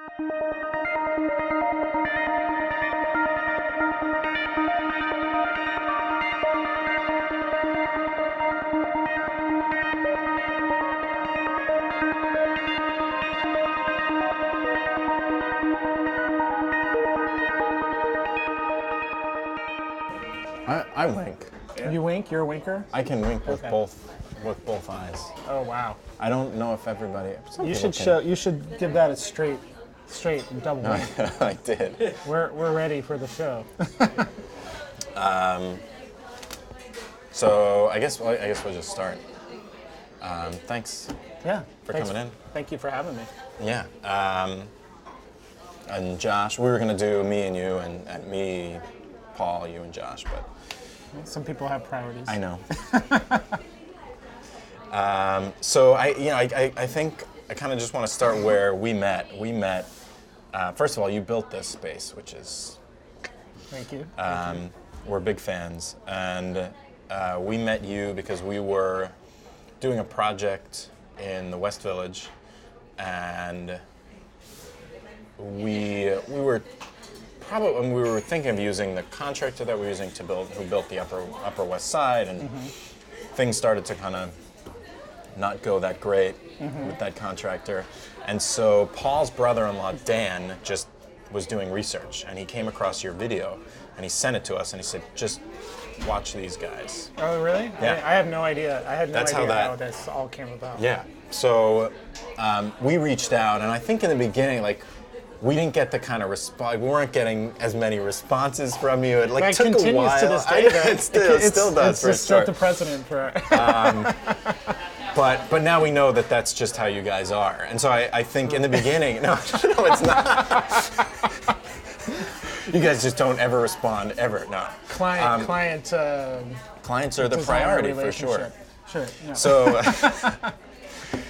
I wink. You wink? You're a winker? I can wink with both eyes. Oh wow! I don't know if everybody. You should give that a straight double wink. I did. We're ready for the show. So I guess we'll just start. Thanks for coming in. Thank you for having me. Yeah. And Josh, we were gonna do me and you, and me, Paul, you and Josh, but some people have priorities. I know. So I think I kind of just want to start where we met. We met. First of all, you built this space, which is. Thank you. We're big fans, and we met you because we were doing a project in the West Village, and we were thinking of using the contractor that we were using who built the Upper West Side, and things started to kind of not go that great with that contractor. And so Paul's brother-in-law, Dan, just was doing research, and he came across your video, and he sent it to us, and he said, just watch these guys. Oh, really? Yeah. I have no idea. I had no That's idea how how this all came about. Yeah. So we reached out, and I think in the beginning, we didn't get the kind of response. We weren't getting as many responses from you. It that took a while. To this day, it still does. It's just the precedent for. But now we know that that's just how you guys are. And so I think in the beginning, no, it's not. You guys just don't ever respond, ever. No. Clients are the priority for sure. Sure. Yeah.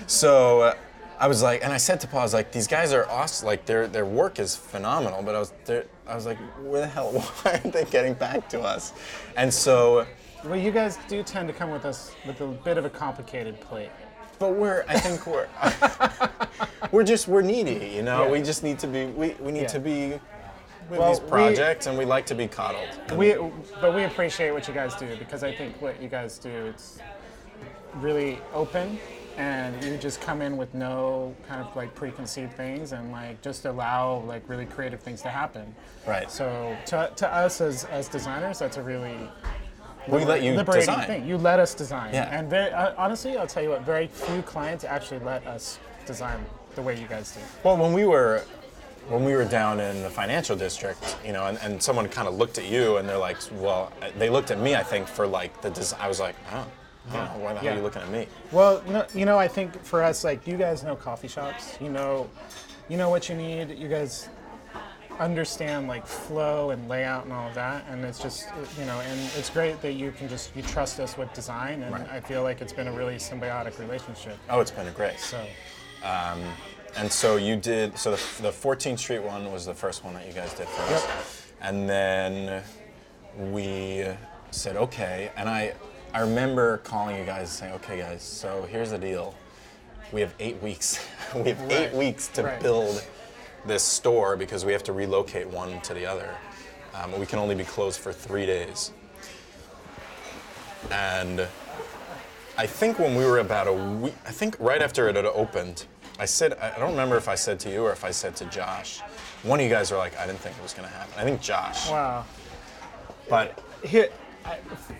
So I was like, and I said to Paul, I was like, these guys are awesome. Like their work is phenomenal. But I was like, where the hell? Why aren't they getting back to us? And so. Well, you guys do tend to come with us with a bit of a complicated plate. But we're needy, you know. Yeah. We just need to be. We need to be. We have these projects, and we like to be coddled. But we appreciate what you guys do, because I think what you guys do, it's really open, and you just come in with no kind of preconceived things, and just allow really creative things to happen. Right. So to us as designers, that's a really we let you liberating design. Thing. You let us design. Yeah. And honestly, I'll tell you what, very few clients actually let us design the way you guys do. Well, when we were down in the financial district, you know, and someone kind of looked at you, and they're like, well, they looked at me, I think, for the design. I was like, oh, why the hell are you looking at me? Well, no, I think for us, you guys know coffee shops. You know what you need. You guys understand flow and layout and all of that, and it's just and it's great that you trust us with design, and I feel like it's been a really symbiotic relationship. Oh, it's been great. So and so you did, the 14th Street one was the first one that you guys did for us. Yep. And then we said, okay, and I remember calling you guys and saying, okay guys, so here's the deal. We have 8 weeks. We have 8 weeks to build this store, because we have to relocate one to the other. We can only be closed for 3 days. And I think when we were about a week, I think right after it had opened, I don't remember if I said to you or if I said to Josh. One of you guys were like, I didn't think it was going to happen. I think Josh. Wow. But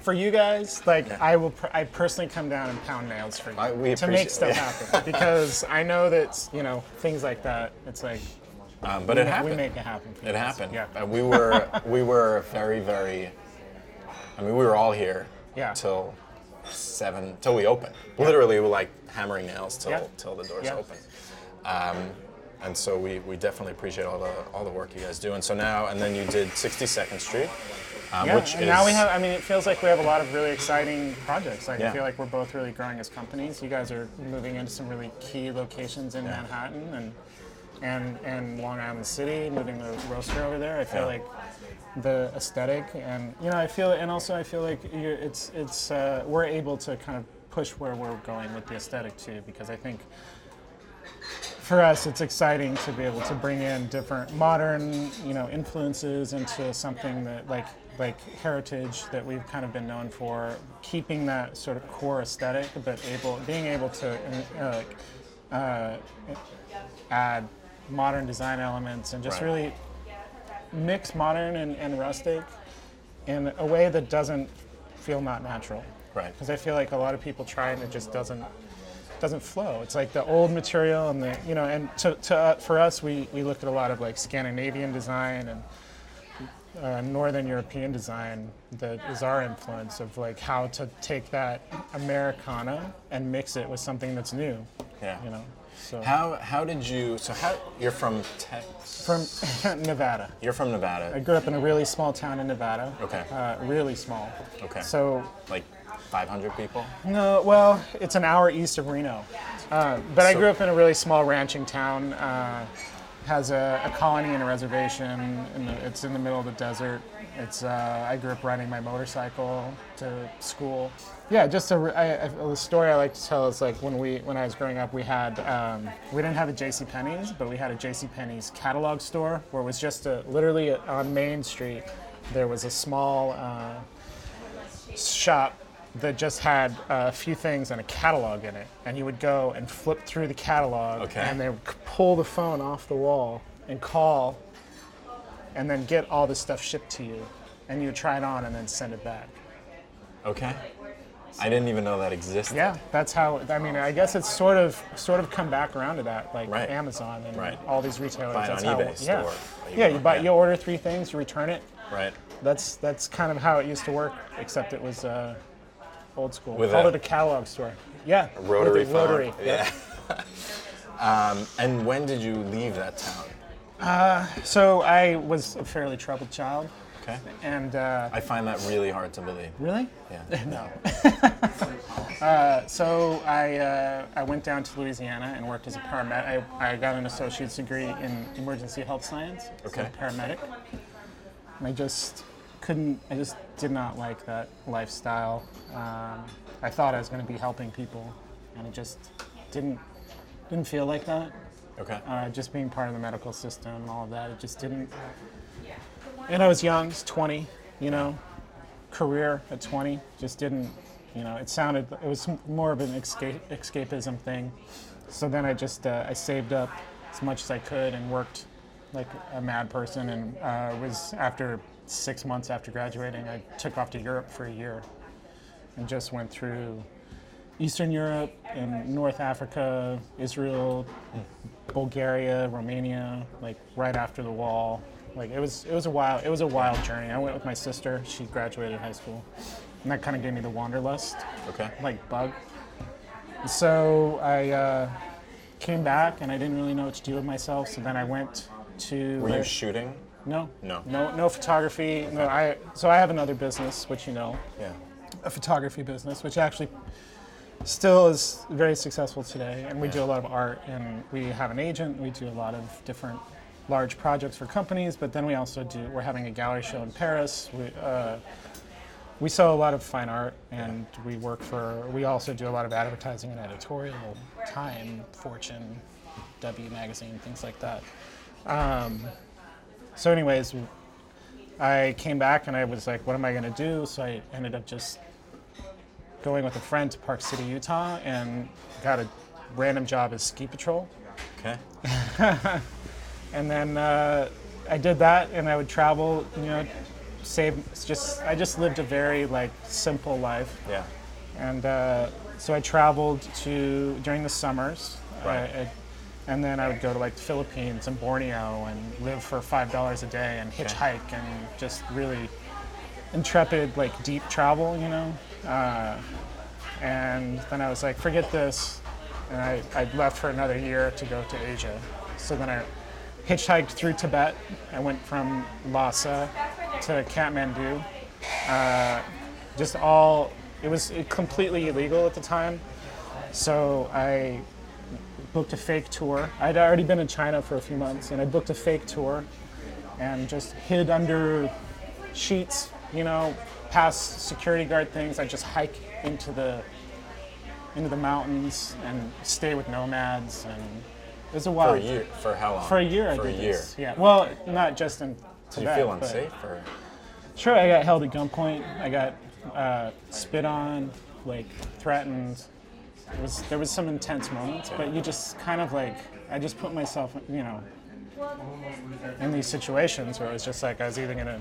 for you guys, I personally come down and pound nails for you to make stuff happen, because I know that things like that. It's but it happened. We make it happen. It happened. Yeah. We were very, very. I mean, we were all here till 7, till we opened. Yeah. Literally, we were hammering nails till the doors open. And so we definitely appreciate all the work you guys do. And so now, and then you did 62nd Street, which is... now we have, it feels like we have a lot of really exciting projects. I feel like we're both really growing as companies. You guys are moving into some really key locations in Manhattan and Long Island City, moving the roaster over there. I feel like the aesthetic, and I feel like we're able to kind of push where we're going with the aesthetic too, because I think for us, it's exciting to be able to bring in different modern, influences into something that like heritage that we've kind of been known for, keeping that sort of core aesthetic, but being able to add modern design elements and just really mix modern and rustic in a way that doesn't feel not natural. Right. Because I feel like a lot of people try and it just doesn't flow. It's like the old material and for us, we look at a lot of like Scandinavian design and Northern European design that is our influence of like how to take that Americana and mix it with something that's new. Yeah. So You're from Texas? From Nevada. You're from Nevada. I grew up in a really small town in Nevada. Okay. Really small. Okay. So like 500 people? No, well, it's an hour east of Reno. I grew up in a really small ranching town. Has a colony and a reservation. It's in the middle of the desert. I grew up riding my motorcycle to school. Yeah, just a story I like to tell is like when I was growing up, we didn't have a JCPenney's, but we had a JCPenney's catalog store where it was just literally on Main Street. There was a small shop that just had a few things and a catalog in it, and you would go and flip through the catalog, and they would pull the phone off the wall and call, and then get all this stuff shipped to you, and you would try it on and then send it back. Okay. I didn't even know that existed. Yeah, that's how. I mean, I guess it's sort of come back around to that, like Amazon and all these retailers. Buy it that's on how, eBay store. You order 3 things, you return it. Right. That's kind of how it used to work, except it was old school. We called it a catalog store. Yeah. A rotary phone. Rotary. Yeah. And when did you leave that town? So I was a fairly troubled child. Okay. And I find that really hard to believe. Really? Yeah. No. So I went down to Louisiana and worked as a paramedic. I got an associate's degree in emergency health science. Okay. So paramedic. And I just did not like that lifestyle. I thought I was going to be helping people, and it just didn't feel like that. Okay. Just being part of the medical system and all of that, it just didn't. And I was young, I was 20, career at 20, just didn't, it was more of an escapism thing. So then I saved up as much as I could and worked like a mad person, and was after 6 months after graduating, I took off to Europe for a year and just went through Eastern Europe and North Africa, Israel, Bulgaria, Romania, like right after the wall. Like it was a wild journey. I went with my sister. She graduated high school, and that kind of gave me the wanderlust, like bug. So I came back, and I didn't really know what to do with myself. So then I went to. Were you shooting? No photography. No, I have another business, which Yeah. A photography business, which actually still is very successful today, and we do a lot of art, and we have an agent. We do a lot of different large projects for companies, but then we're having a gallery show in Paris. We sell a lot of fine art, and we also do a lot of advertising and editorial, Time, Fortune, W Magazine, things like that. So anyways, I came back and I was like, what am I gonna do? So I ended up just going with a friend to Park City, Utah, and got a random job as ski patrol. Okay. And then I did that, and I would travel, I just lived a very simple life. Yeah. And so I traveled during the summers, right. And then I would go to the Philippines and Borneo and live for $5 a day and hitchhike and just really intrepid, deep travel, and then I was like, forget this, and I left for another year to go to Asia. So then I hitchhiked through Tibet. I went from Lhasa to Kathmandu. It was completely illegal at the time. So I booked a fake tour. I'd already been in China for a few months, and I booked a fake tour and just hid under sheets, past security guard things. I just hike into the mountains and stay with nomads and It was a while. For a year? For how long? For a year, For I did a year. this. Yeah. Well, not just in Tibet. Did you feel but unsafe? Or? Sure, I got held at gunpoint. I got spit on, like threatened. There was some intense moments, but you just kind of like, I just put myself, in these situations where it was just like I was either gonna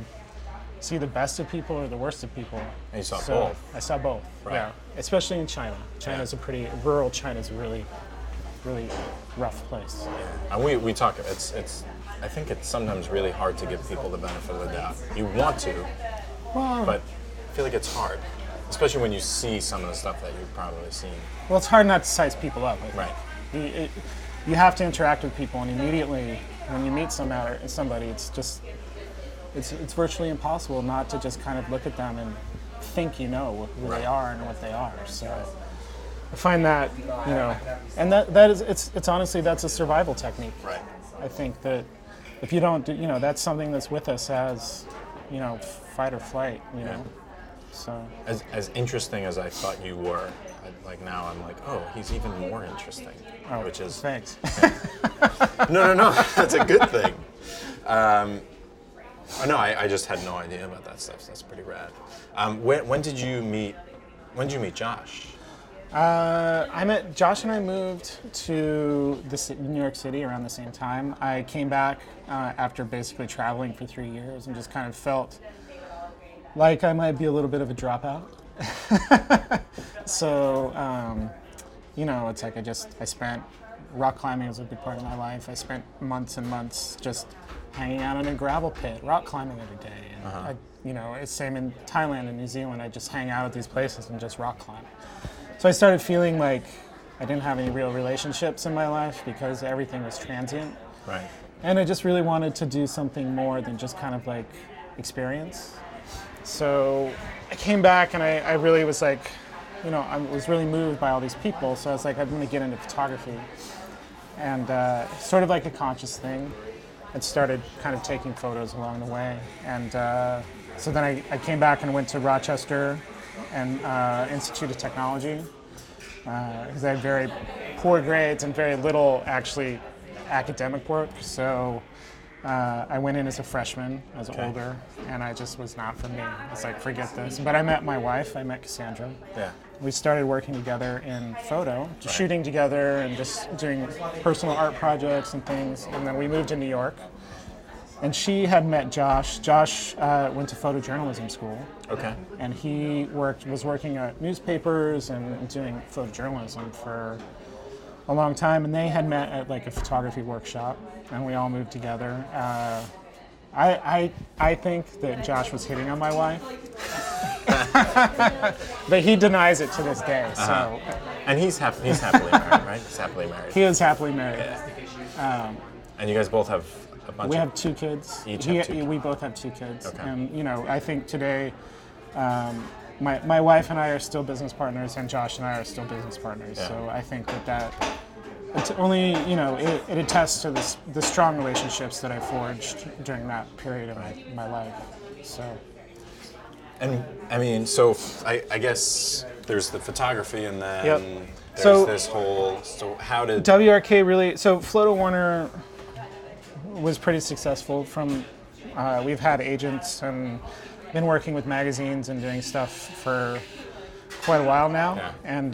see the best of people or the worst of people. And you saw both. I saw both. Right. Yeah, especially in China. China's rural China's a really, really rough place. Yeah. And we talk. It's. I think it's sometimes really hard to give people the benefit of the doubt. You want to, but I feel like it's hard, especially when you see some of the stuff that you've probably seen. Well, it's hard not to size people up. Right. You have to interact with people, and immediately when you meet somebody, it's virtually impossible not to just kind of look at them and think you know who they are and what they are. So I find that, and that is it's honestly, that's a survival technique. Right. I think that if you don't do, that's something that's with us as, fight or flight, So as interesting as I thought you were, like now I'm like, oh, he's even more interesting, which is thanks. No, that's a good thing. No, I just had no idea about that stuff. So that's pretty rad. When did you meet Josh? Josh and I moved to New York City around the same time. I came back after basically traveling for 3 years and just kind of felt like I might be a little bit of a dropout. So, it's like I spent, rock climbing was a big part of my life. I spent months and months just hanging out in a gravel pit, rock climbing every day. And it's same in Thailand and New Zealand. I just hang out at these places and just rock climb. So I started feeling like I didn't have any real relationships in my life because everything was transient. Right. And I just really wanted to do something more than just kind of like experience. So I came back and I really was like, I was really moved by all these people. So I was like, I'm going to get into photography. And sort of like a conscious thing. I started kind of taking photos along the way. And so then I came back and went to Rochester and Institute of Technology because I had very poor grades and very little actually academic work. So I went in as a freshman, older, and I just was not for me. I was like, forget this. But I met my wife, I met Cassandra. Yeah. We started working together in photo, just shooting together and just doing personal art projects and things. And then we moved to New York. And she had met Josh. Josh went to photojournalism school. Okay. And he was working at newspapers and doing photojournalism for a long time. And they had met at like a photography workshop, and we all moved together. I think that Josh was hitting on my wife, but he denies it to this day. So. And he's happily married, right? He's happily married. He is happily married. Yeah. And you guys both have a bunch. We have 2 kids. Each have 2 kids. We both have 2 kids. Okay. And I think today, my wife and I are still business partners, and Josh and I are still business partners. Yeah. So I think that it's only it attests to the strong relationships that I forged during that period of my life. So. And I mean, so I guess there's the photography, and then there's So this whole. So how did WRK really? So Floto Warner was pretty successful. We've had agents and been working with magazines and doing stuff for quite a while now. Yeah. And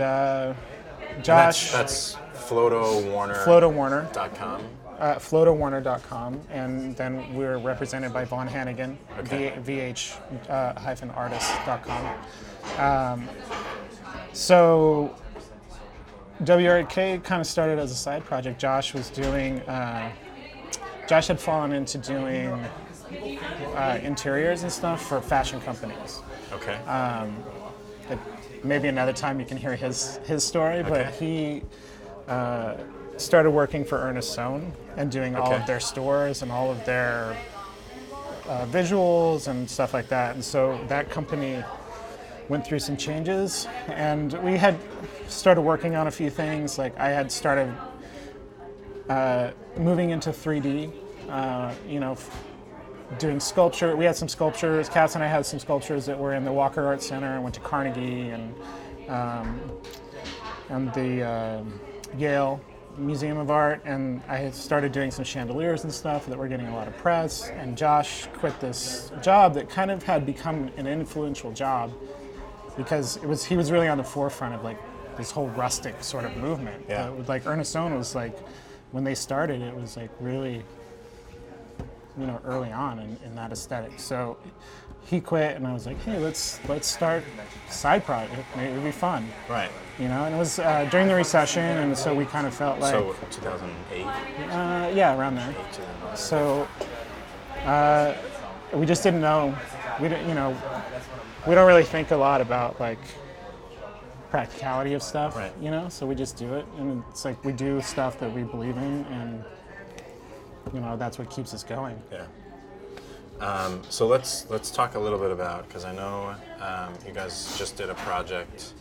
Josh. That's FlotoWarner. FlotoWarner.com. .com. FlotoWarner.com, and then we're represented by Von Hannigan, vh-artist.com. So WRK kind of started as a side project. Josh had fallen into doing interiors and stuff for fashion companies. Okay. Maybe another time you can hear his story, Okay. but he started working for Ernest Sohn and doing all of their stores and all of their visuals and stuff like that. And so that company went through some changes, and we had started working on a few things. Like I had started moving into 3D, doing sculpture. We had some sculptures. Cass and I had some sculptures that were in the Walker Art Center, and went to Carnegie and the Yale museum of art, and I had started doing some chandeliers and stuff that were getting a lot of press. And Josh quit this job that kind of had become an influential job because he was really on the forefront of like this whole rustic sort of movement. Yeah. Like Ernest Stone was like, when they started, it was like really, early on in that aesthetic. So he quit, and I was like, hey, let's start a side project. Maybe it'd be fun. Right. And it was during the recession, and so we kind of felt like... So 2008? Yeah, around there. So we just didn't know. We don't really think a lot about like practicality of stuff, right. So we just do it, and it's like we do stuff that we believe in, and that's what keeps us going. Yeah. So let's talk a little bit about, because I know you guys just did a project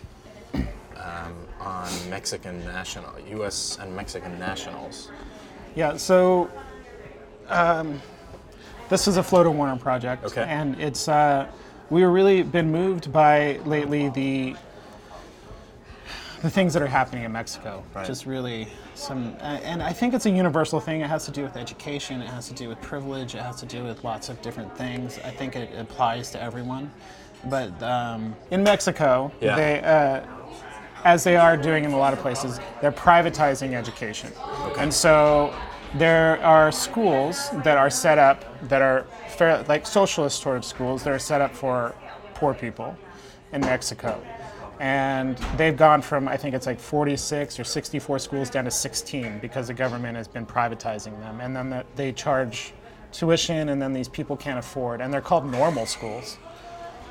on U.S. and Mexican nationals. Yeah. So this is a Floto Warner project, okay. And it's we were really been moved by lately the things that are happening in Mexico. Right. Just really and I think it's a universal thing. It has to do with education, it has to do with privilege, it has to do with lots of different things. I think it applies to everyone. But in Mexico, yeah. they, as they are doing in a lot of places, they're privatizing education. Okay. And so there are schools that are set up that are like socialist sort of schools that are set up for poor people in Mexico. And they've gone from, I think it's like 46 or 64 schools down to 16 because the government has been privatizing them. And then they charge tuition, and then these people can't afford. And they're called normal schools.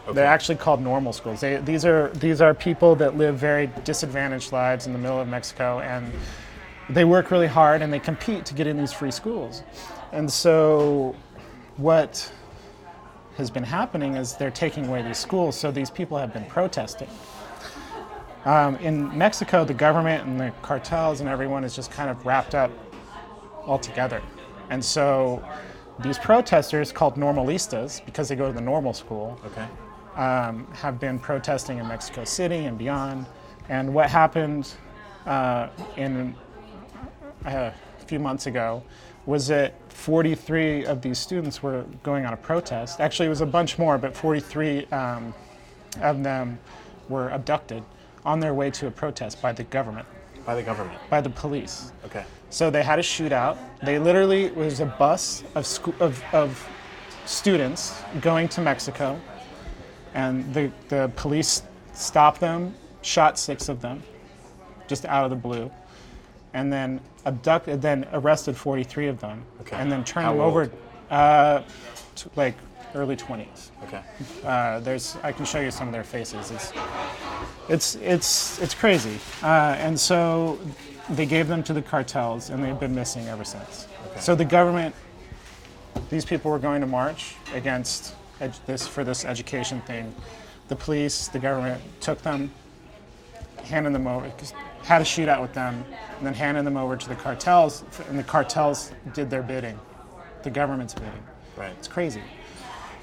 Okay. They're actually called normal schools. These are people that live very disadvantaged lives in the middle of Mexico, and they work really hard and they compete to get in these free schools. And so what has been happening is they're taking away these schools, so these people have been protesting. In Mexico, the government and the cartels and everyone is just kind of wrapped up all together. And so these protesters, called normalistas, because they go to the normal school, okay. Have been protesting in Mexico City and beyond. And what happened in a few months ago was that 43 of these students were going on a protest. Actually, it was a bunch more, but 43 of them were abducted on their way to a protest by the government. By the government? By the police. Okay. So they had a shootout. They literally, it was a bus of students going to Mexico, and the police stopped them, shot 6 of them, just out of the blue, and then arrested 43 of them, okay. And then turned How them old? over to like early 20s. Okay. I can show you some of their faces. It's crazy. And so they gave them to the cartels, and they've been missing ever since. Okay. So the government, these people were going to march against this education thing. The police, the government took them, handed them over, had a shootout with them, and then handed them over to the cartels, and the cartels did their bidding, the government's bidding. Right. It's crazy.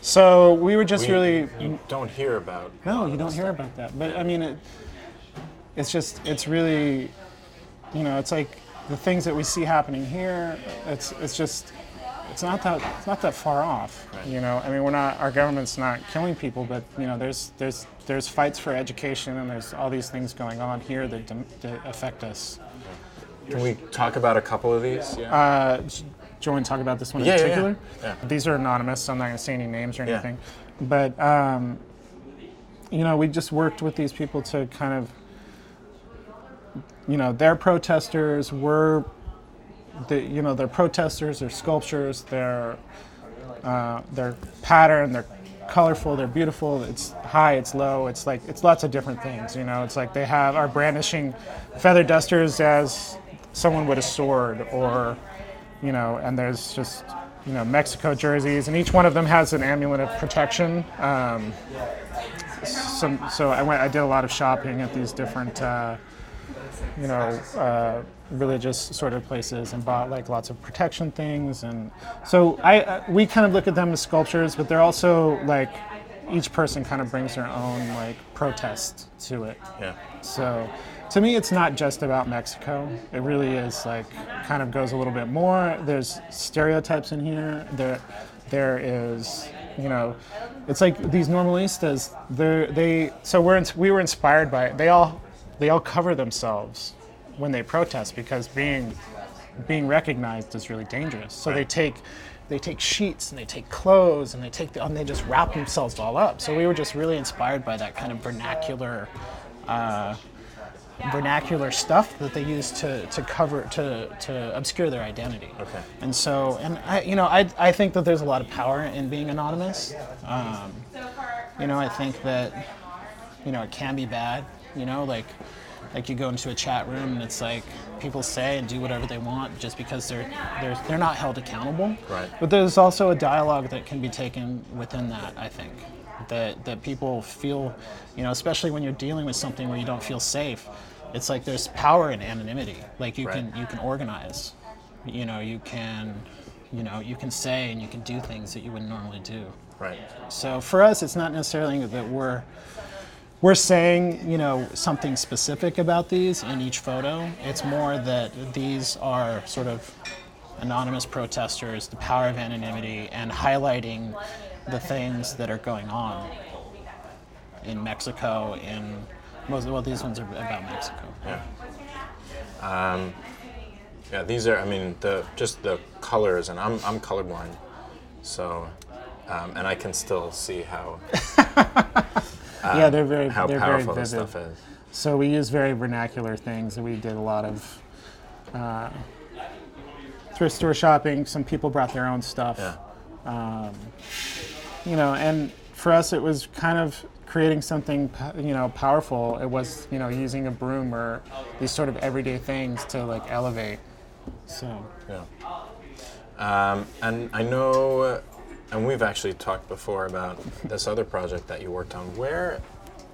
So we were just You don't hear about... No, you don't hear about that. But I mean, it's really, it's like the things that we see happening here, it's not that far off. Right. I mean, our government's not killing people, but there's fights for education, and there's all these things going on here that affect us. Can we talk about a couple of these? Yeah. Do you want to talk about this one in particular? Yeah. These are anonymous, so I'm not going to say any names or anything. Yeah. But, we just worked with these people to kind of, they're protesters, they're protesters, they're sculptures, they're patterned, they're colorful, they're beautiful, it's high, it's low, it's lots of different things, It's like they are brandishing feather dusters as someone with a sword, or... and there's just, Mexico jerseys, and each one of them has an amulet of protection. So I did a lot of shopping at these different, religious sort of places, and bought like lots of protection things. And so we kind of look at them as sculptures, but they're also like, each person kind of brings their own like protest to it. Yeah. So to me, it's not just about Mexico. It really is like kind of goes a little bit more. There's stereotypes in here. There is, you know, it's like these normalistas. We were inspired by it. They all cover themselves when they protest because being recognized is really dangerous. So they take sheets and they take clothes and they just wrap themselves all up. So we were just really inspired by that kind of vernacular stuff that they use to cover to obscure their identity. Okay. And so I think that there's a lot of power in being anonymous. I think that it can be bad. Like you go into a chat room and it's like people say and do whatever they want just because they're not held accountable. Right. But there's also a dialogue that can be taken within that, I think. That people feel, especially when you're dealing with something where you don't feel safe, it's like there's power in anonymity. Like you can organize. You can say and you can do things that you wouldn't normally do. Right. So for us, it's not necessarily that we're saying, something specific about these in each photo. It's more that these are sort of anonymous protesters, the power of anonymity, and highlighting the things that are going on in Mexico. These ones are about Mexico. Yeah. These are. I mean, just the colors, and I'm colorblind, so and I can still see how. They're very how they're powerful very this vivid. stuff is. So we use very vernacular things. We did a lot of thrift store shopping. Some people brought their own stuff. Yeah. And for us, it was kind of creating something, powerful. It was, using a broom or these sort of everyday things to like elevate. So. Yeah. And I know. And we've actually talked before about this other project that you worked on.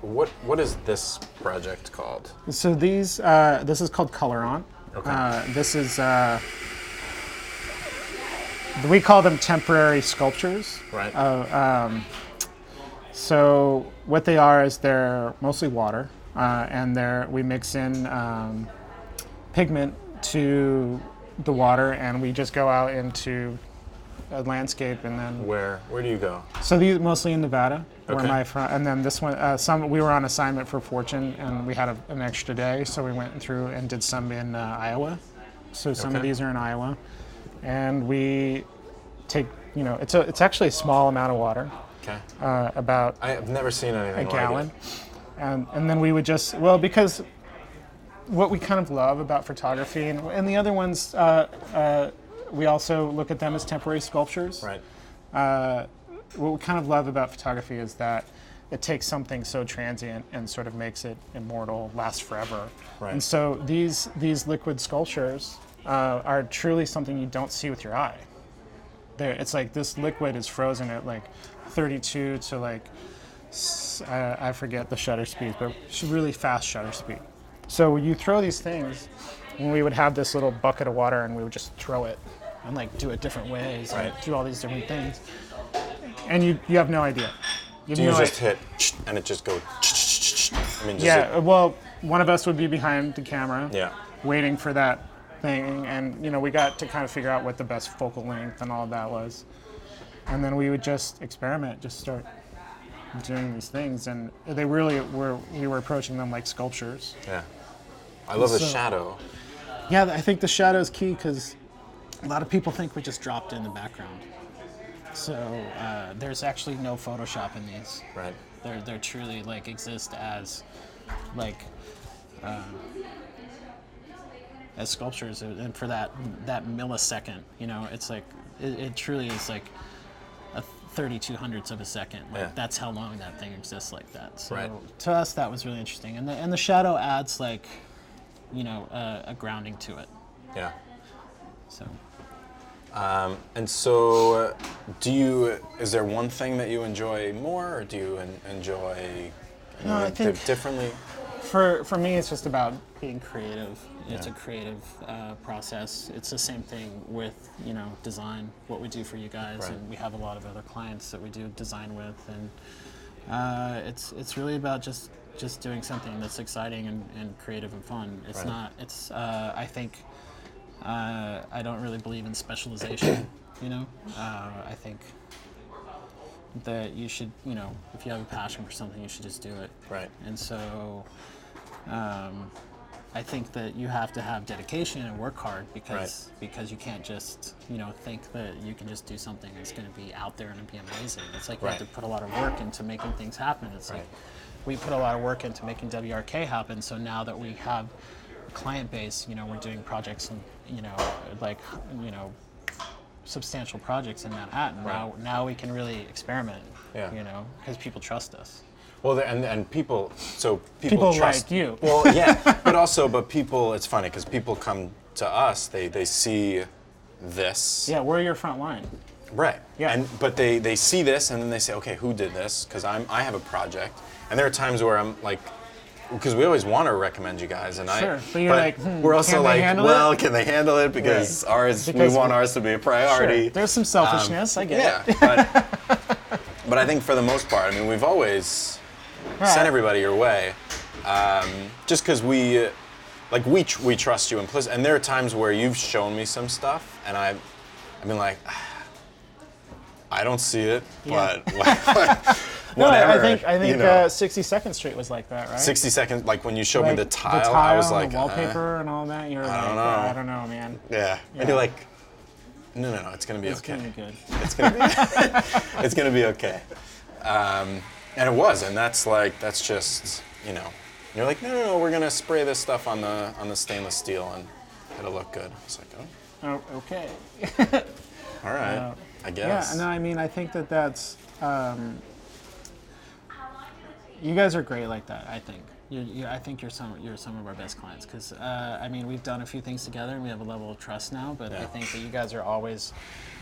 What is this project called? So this is called Color On. Okay. This is, we call them temporary sculptures. Right. So what they are is they're mostly water, and we mix in pigment to the water, and we just go out into a landscape, and then Where do you go? so these mostly in Nevada, where Okay. my friend, and then this one, we were on assignment for Fortune, and we had an extra day, so we went through and did some in Iowa. So some of Okay. these are in Iowa, and we take, it's actually a small amount of water, Okay. about I have never seen anything a like gallon, it. and then we would just because what we kind of love about photography and the other ones. We also look at them as temporary sculptures. Right. What we kind of love about photography is that it takes something so transient and sort of makes it immortal, last forever. Right. And so these liquid sculptures are truly something you don't see with your eye. It's like this liquid is frozen at like 32 to like, I forget the shutter speed, but really fast shutter speed. So when you throw these things, when we would have this little bucket of water and we would just throw it and like do it different ways and Right. do all these different things. And you have no idea. Do you just hit and it just goes? I mean, Well, one of us would be behind the camera Yeah. waiting for that thing. And, we got to kind of figure out what the best focal length and all of that was. And then we would just experiment, just start doing these things. And we were approaching them like sculptures. Yeah. I love the So- shadow. Yeah, I think the shadow is key because a lot of people think we just dropped in the background. So there's actually no Photoshop in these. Right. They're truly like exist as like as sculptures, and for that millisecond, it's like it truly is like a 3200ths of a second. Like Yeah. that's how long that thing exists like that. So Right. to us, that was really interesting, and the shadow adds like a grounding to it. Yeah. So. And so, is there one thing that you enjoy more, or do you enjoy I think differently? for me, it's just about being creative. It's Yeah. a creative process. It's the same thing with design. What we do for you guys, Right. and we have a lot of other clients that we do design with, and It's really about just doing something that's exciting and creative and fun. It's Right. not. It's I think I don't really believe in specialization. You know, I think that you should, you know, if you have a passion for something, you should just do it. Right. And so I think that you have to have dedication and work hard because you can't just, you know, think that you can just do something that's going to be out there and be amazing. It's like you have to put a lot of work into making things happen. It's like we put a lot of work into making WRK happen. So now that we have a client base, you know, we're doing projects and, you know, like, you know, substantial projects in Manhattan. Right. Now we can really experiment, Yeah. you know, because people trust us. Well, and people, so people trust like you. Well, yeah, but people, it's funny because people come to us, they see this. Yeah, we're your front line. Right. Yeah. But they see this and then they say, okay, who did this? Because I have a project, and there are times where I'm like, because we always want to recommend you guys, and Sure, but you're like, we're also can they like, handle well, it? can they handle it? Because we Because want ours to be a priority. Sure. There's some selfishness, I get it. But I think for the most part, I mean, we've always sent everybody your way, just because we trust you implicitly. And there are times where you've shown me some stuff, and I've been like, I don't see it, but whatever. I think you know. 62nd Street was like that, right? 60 seconds, like when you showed me Like the tile, I was like, the wallpaper and all that. You're like, I don't know, man. yeah. And you're like, no, it's gonna be It's okay. gonna be good. It's gonna be, it's gonna be okay. And it was, and that's just, you know, you're like, no, we're gonna spray this stuff on the stainless steel and it'll look good. It's like, Oh, okay. all right, I guess. Yeah, no, I mean, I think that's. You guys are great like that. I think. I think you're some of our best clients because I mean we've done a few things together and we have a level of trust now. But I think that you guys are always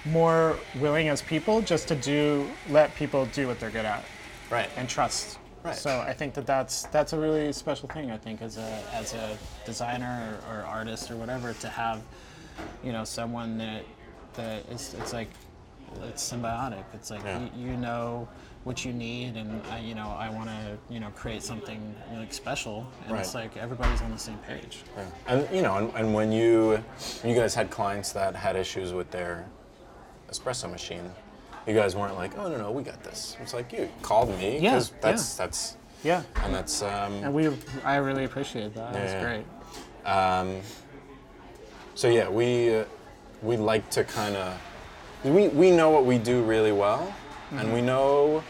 more willing as people just to let people do what they're good at, Right. and trust. Right. So I think that's a really special thing. I think as a designer or artist or whatever to have, you know, someone that it's like it's symbiotic. It's like you know what you need, and I want to create something like special, and it's like everybody's on the same page. Right. And and when you guys had clients that had issues with their espresso machine, you guys weren't like, oh no, we got this. It's like you called me because that's Yeah. and that's And I really appreciate that. That's great. So yeah, we like to kind of we know what we do really well, and we know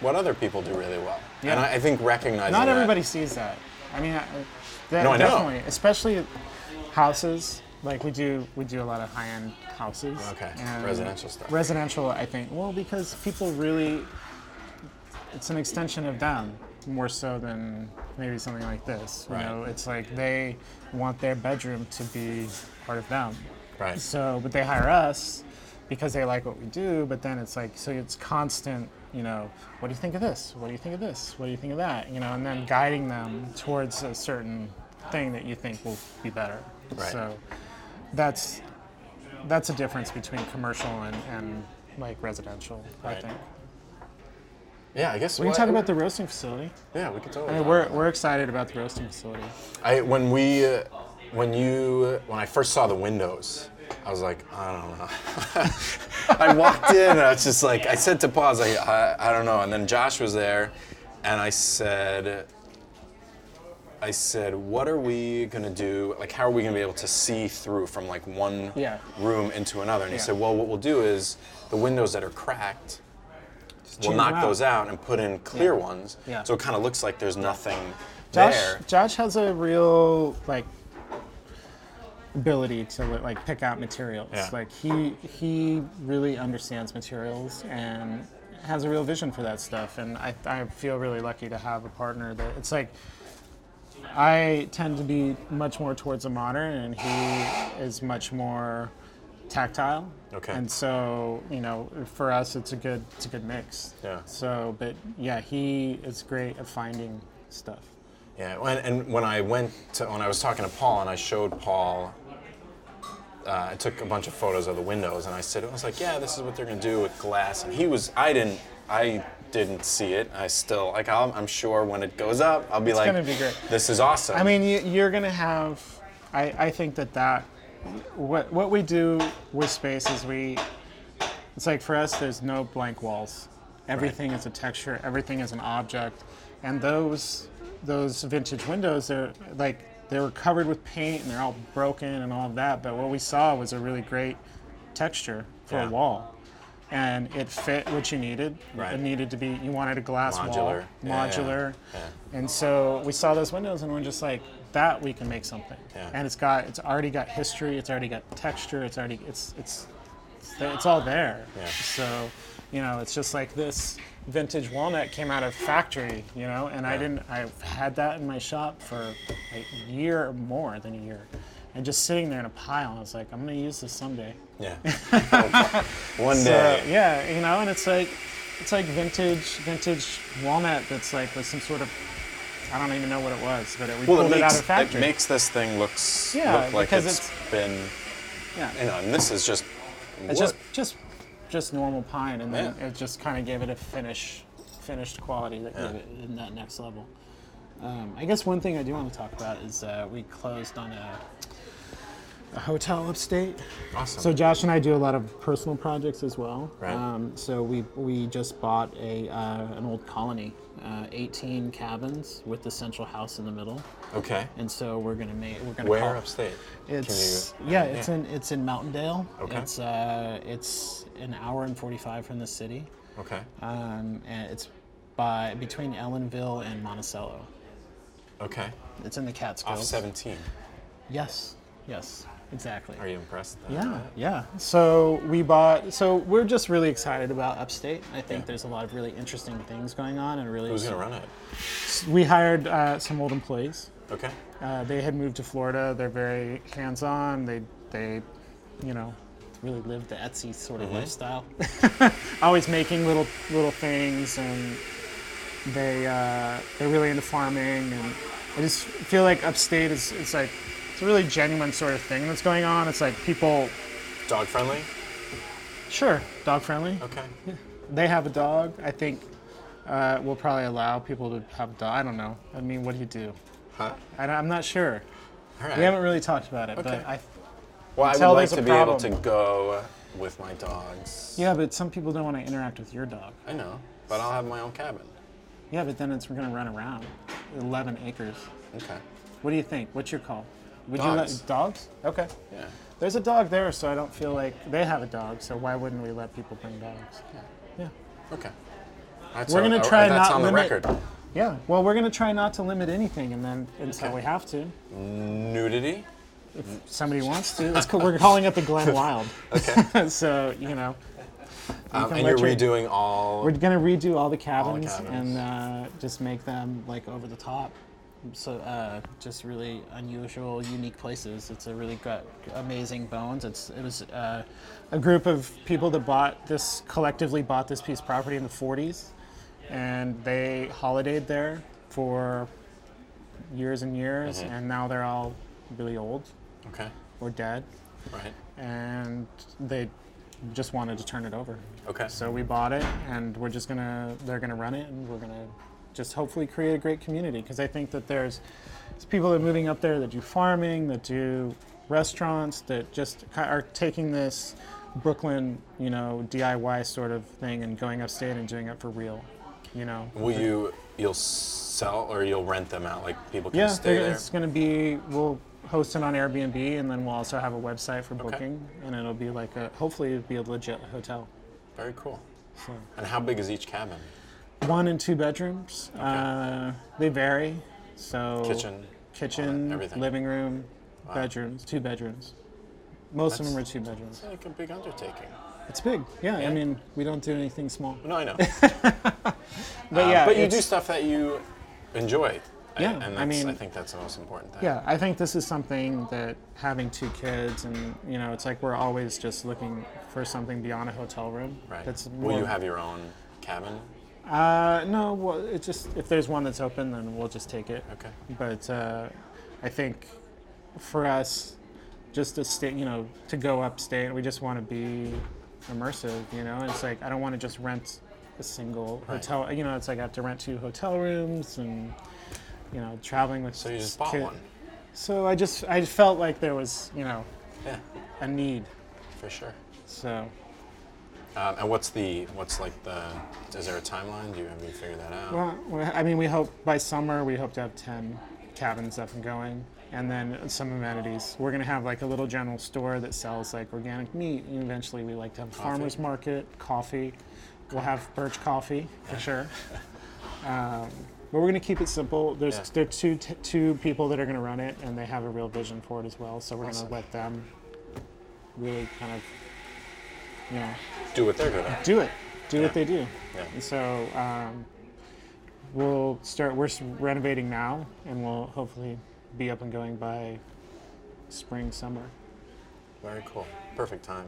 what other people do really well. Yeah. And I think recognizing Not that, everybody sees that. I mean, I know. definitely, especially houses. Like we do a lot of high-end houses. Okay. And Residential stuff. Residential, I think. Well, because people really, it's an extension of them more so than maybe something like this. You know, it's like they want their bedroom to be part of them. Right. So, but they hire us because they like what we do. But then it's like, so it's constant. You know, what do you think of this? What do you think of this? What do you think of that? You know, and then guiding them towards a certain thing that you think will be better. Right. So that's a difference between commercial and like residential, I think. Yeah, I guess We can talk about the roasting facility. Yeah, we can totally. I mean, we're excited about the roasting facility. When I first saw the windows, I was like, I don't know. I walked in and I was just like, I said to Paul, I was like, I don't know. And then Josh was there, and I said, what are we gonna do? Like, how are we gonna be able to see through from like one room into another? And he said, well, what we'll do is the windows that are cracked, we'll knock those out and put in clear ones. Yeah. So it kind of looks like there's nothing there. Josh has a real like ability to like pick out materials. Yeah. Like he really understands materials and has a real vision for that stuff. And I feel really lucky to have a partner that it's like I tend to be much more towards the modern and he is much more tactile. Okay. And so, you know, for us it's a good mix. Yeah. So, but yeah, he is great at finding stuff. Yeah, and when I was talking to Paul and I showed Paul, I took a bunch of photos of the windows and I was like, yeah, this is what they're gonna do with glass. And I didn't see it. I still like. I'm sure when it goes up, I'll be It's like, gonna be great. "This is awesome." I mean, you're gonna have. I think that what we do with space is it's like for us, there's no blank walls. Everything is a texture. Everything is an object, and those vintage windows, they were covered with paint and they're all broken and all of that. But what we saw was a really great texture for a wall, and it fit what you needed. Right. It needed to be. You wanted a glass wall, Modular. modular, Yeah. and so we saw those windows and we're just like, that we can make something. Yeah. And it's already got history. It's already got texture. It's all there. Yeah. So, it's just like this vintage walnut came out of factory, and I've had that in my shop for a year or more than a year. And just sitting there in a pile, I was like, I'm gonna use this someday. Yeah. One day. So, yeah, and it's like vintage walnut that's like with some sort of, I don't even know what it was, but we pulled it out of the factory. It makes this thing look like it's been, and this is just it's wood. just normal pine, and then it just kind of gave it a finished quality that gave it in that next level. I guess one thing I do want to talk about is we closed on a hotel upstate. Awesome. So Josh and I do a lot of personal projects as well. Right. So we just bought an old colony, 18 cabins with the central house in the middle. Okay. And so we're gonna Where upstate? It's it's in Mountaindale. Okay. It's an hour and 45 from the city. Okay. And it's between Ellenville and Monticello. Okay. It's in the Catskills. Off 17. Yes, exactly. Are you impressed? With that? Yeah. So we're just really excited about upstate. I think there's a lot of really interesting things going on, and really. Who's gonna run it? We hired some old employees. Okay. They had moved to Florida. They're very hands-on. They really live the Etsy sort of lifestyle. Always making little things, and they're really into farming. And I just feel like upstate it's like it's a really genuine sort of thing that's going on. It's like people. Dog friendly? Sure, dog friendly. Okay. Yeah. They have a dog. I think we'll probably allow people to have a dog. I don't know. I mean, what do you do? Huh? I'm not sure. All right. We haven't really talked about it, Okay. but Well, I would until like there's to a be able to problem. go with my dogs. Yeah, but some people don't want to interact with your dog. I know, but I'll have my own cabin. Yeah, but then we're going to run around. 11 acres. Okay. What do you think? What's your call? Would Dogs. you let dogs? Okay. Yeah. There's a dog there, so I don't feel like they have a dog. So why wouldn't we let people bring dogs? Yeah. Okay. We're gonna try that's not on the limit- record. Yeah. Well, we're going to try not to limit anything, and then until Okay. we have to. Nudity. If somebody wants to, we're calling it the Glen Wild. Okay. So And you're redoing all. We're gonna redo all the cabins, cabins. and just make them like over the top. So just really unusual, unique places. It's a really amazing bones. It was a group of people that collectively bought this piece of property in the 40s, and they holidayed there for years and years, and now they're all really old Okay. or dead, Right. and they just wanted to turn it over. Okay. So we bought it, and they're gonna run it, and we're gonna just hopefully create a great community, because I think that there's people that are moving up there that do farming, that do restaurants, that just are taking this Brooklyn, DIY sort of thing and going upstate and doing it for real, You'll sell or you'll rent them out, like people can stay there? It's gonna be, we'll host it on Airbnb, and then we'll also have a website for booking, and it'll be like hopefully it'll be a legit hotel. Very cool. So. And how big is each cabin? 1 and 2 bedrooms. Okay. They vary. So Kitchen, everything. living room, bedrooms, 2 bedrooms. Most of them are That's- 2 bedrooms. It's like a big undertaking. It's big. Yeah, Yeah. I mean, we don't do anything small. No, I know. But but you do stuff that you enjoy. Yeah, And I think that's the most important thing. Yeah, I think this is something that having 2 kids, and it's like we're always just looking for something beyond a hotel room. Right. That's Will you have your own cabin? No, well, it's just if there's one that's open, then we'll just take it. Okay. But I think for us, just to stay, to go upstate, we just want to be immersive. And it's like I don't want to just rent a single hotel. You know, it's like I have to rent 2 hotel rooms and, you know, traveling with. So you just bought one. So I felt like there was, you know, a need. For sure. So. And is there a timeline? Have you figured that out? Well, I mean, we hope by summer we hope to have 10 cabins up and going, and then some amenities. We're gonna have like a little general store that sells like organic meat, and eventually we like to have a farmer's market, coffee. We'll have Birch coffee for sure. But we're gonna keep it simple. There are two people that are gonna run it, and they have a real vision for it as well. So we're gonna let them really kind of, you know, do what they're good at. Do what they do. Yeah. And so we're renovating now, and we'll hopefully be up and going by spring, summer. Very cool. Perfect time.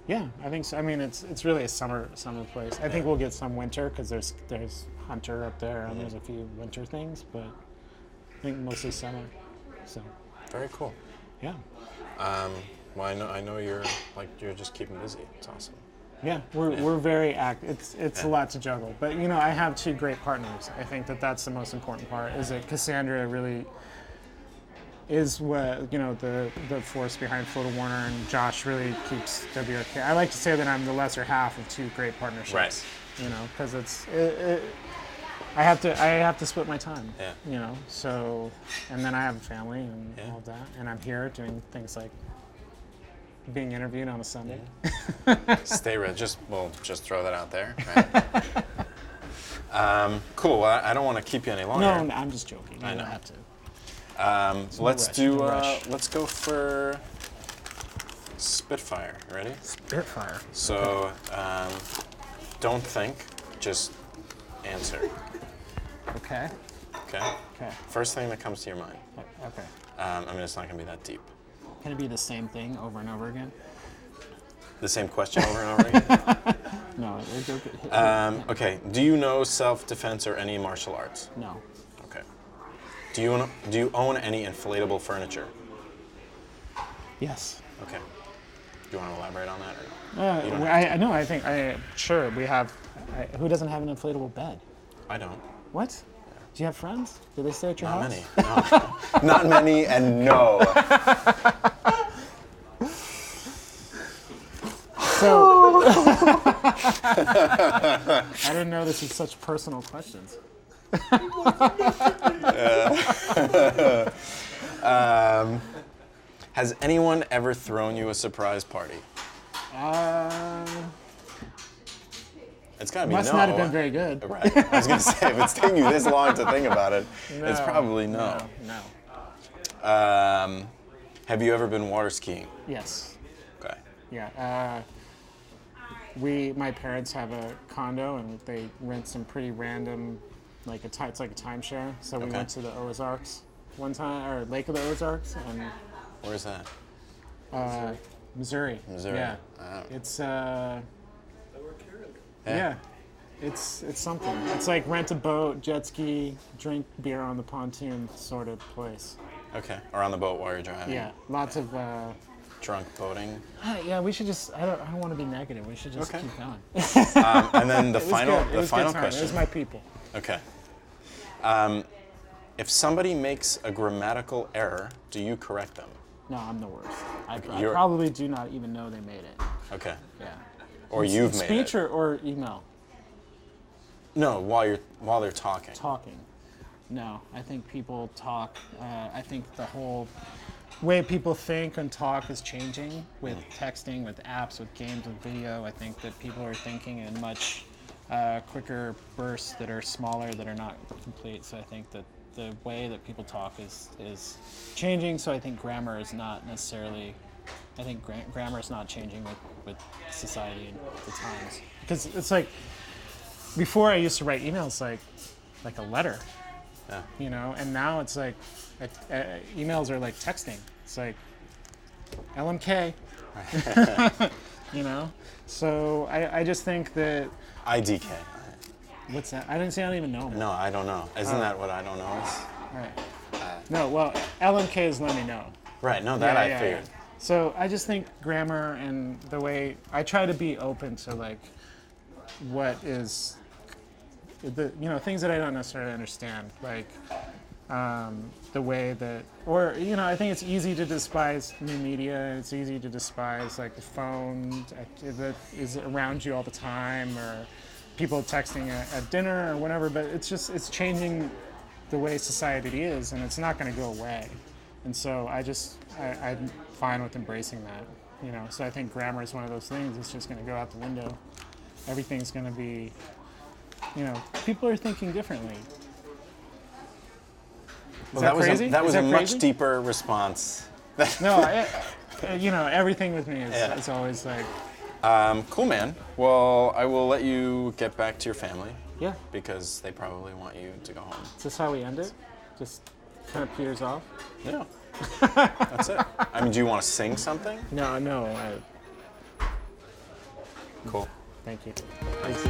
Yeah, I think so. I mean, it's really a summer place. I think we'll get some winter because there's Hunter up there, and there's a few winter things, but I think mostly summer. So. Very cool. Yeah. Well, I know you're just keeping busy. It's awesome. Yeah, we're very active. It's a lot to juggle, but you know, I have 2 great partners. I think that's the most important part. Is that Cassandra really is what, you know, the force behind Floto Warner, and Josh really keeps WRK. I like to say that I'm the lesser half of 2 great partnerships. Right. You know, because I have to split my time. Yeah. You know, so, and then I have a family and all that, and I'm here doing things like being interviewed on a Sunday. Stay real. We'll just throw that out there. Right? Cool. Well, I don't want to keep you any longer. No, I'm just joking. I don't have to. Let's go for Spitfire. Ready? Spitfire. So, don't think, just answer. Okay. Okay? Okay. First thing that comes to your mind. Okay. I mean, it's not going to be that deep. Can it be the same thing over and over again? The same question over and over again? No. Okay. Do you know self-defense or any martial arts? No. Okay. Do you own any inflatable furniture? Yes. Okay. Do you want to elaborate on that? Or I know. I think sure we have. Who doesn't have an inflatable bed? I don't. What? Do you have friends? Do they stay at your Not house? many. No. Not many, and no. So I didn't know this was such personal questions. Has anyone ever thrown you a surprise party? It's gotta be Must no. not have been very good. Right. I was gonna say, if it's taking you this long to think about it, it's probably no. No. Have you ever been water skiing? Yes. Okay. Yeah. My parents have a condo, and they rent some pretty random, it's like a timeshare. So we went to the Ozarks one time, or Lake of the Ozarks, and Where's that? Missouri. Missouri. Yeah. It's yeah. It's something. It's like rent a boat, jet ski, drink beer on the pontoon sort of place. Okay. Or on the boat while you're driving. Yeah. Lots of. Drunk boating. Yeah, we should just. I don't want to be negative. We should just keep going. And then the final question. question. It was my people. Okay. If somebody makes a grammatical error, do you correct them? No, I'm the worst. I You're- probably do not even know they made it. Okay. Yeah. Or you've made it. Speech or email? No, while they're talking. Talking. No, I think people talk. I think the whole way people think and talk is changing with texting, with apps, with games, with video. I think that people are thinking in much quicker bursts that are smaller, that are not complete. So I think that the way that people talk is changing. So I think grammar is not necessarily. I think grammar is not changing with society and the times. Because it's like before I used to write emails like a letter. Yeah. You know, and now it's like emails are like texting. It's like LMK. You know, so I just think that IDK. what's that? I don't even know. No, I don't know. Isn't that what I don't know is? Right. No, well, LMK is let me know. Right. No, that I figured. Yeah. So I just think grammar and the way I try to be open to like what is the things that I don't necessarily understand, like the way that, or I think it's easy to despise new media. It's easy to despise like the phone that is around you all the time, or people texting at dinner or whatever. But it's changing the way society is, and it's not going to go away. And so I'm fine with embracing that. So I think grammar is one of those things. It's just going to go out the window. Everything's going to be, people are thinking differently. Well, that was a much deeper response. No, everything with me is always like. Cool, man. Well, I will let you get back to your family. Yeah. Because they probably want you to go home. Is this how we end it? Just kind of peters off? Yeah. That's it. I mean, do you want to sing something? No. Cool. Thank you. Thanks,